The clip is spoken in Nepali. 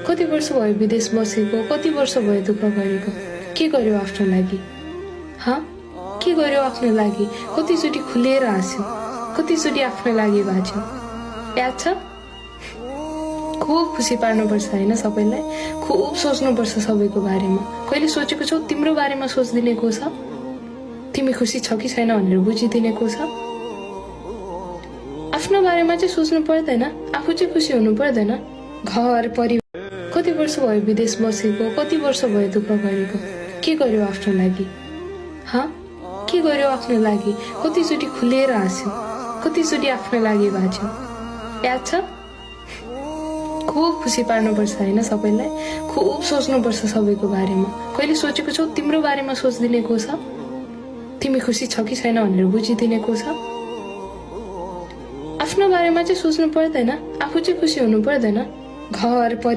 कति वर्ष भयो विदेश बसेको, कति वर्ष भयो दुःख गरेको, के गर्यो आफ्नो लागि? के गर्यो आफ्नो लागि? कतिचोटि खुलेर हाँस्यो, कतिचोटि आफ्नो लागि बाँच्यो, याद छ? खुब खुसी पार्नुपर्छ होइन सबैलाई, खुब सोच्नुपर्छ सबैको बारेमा। कहिले सोचेको छौ तिम्रो बारेमा सोचिदिने को छ? तिमी खुसी छ कि छैन भनेर बुझिदिने को छ? आफ्नो बारेमा चाहिँ सोच्नु पर्दैन, आफू चाहिँ खुसी हुनु पर्दैन? घर परिवार, कति वर्ष भयो विदेश बसेको, कति वर्ष भयो दुःख गरेको, के गर्यो आफ्नो लागि? के गर्यो आफ्नो लागि? कतिचोटि खुलेर हाँस्यो, कतिचोटि आफ्नो लागि बाँच्यो, याद छ? खुब खुसी पार्नुपर्छ होइन सबैलाई, खुब सोच्नुपर्छ सबैको बारेमा। कहिले सोचेको छौ तिम्रो बारेमा सोचिदिने को छ? तिमी खुसी छ कि छैन भनेर बुझिदिने को छ? आफ्नो बारेमा चाहिँ सोच्नु पर्दैन, आफू चाहिँ खुसी हुनु पर्दैन? घर परिवार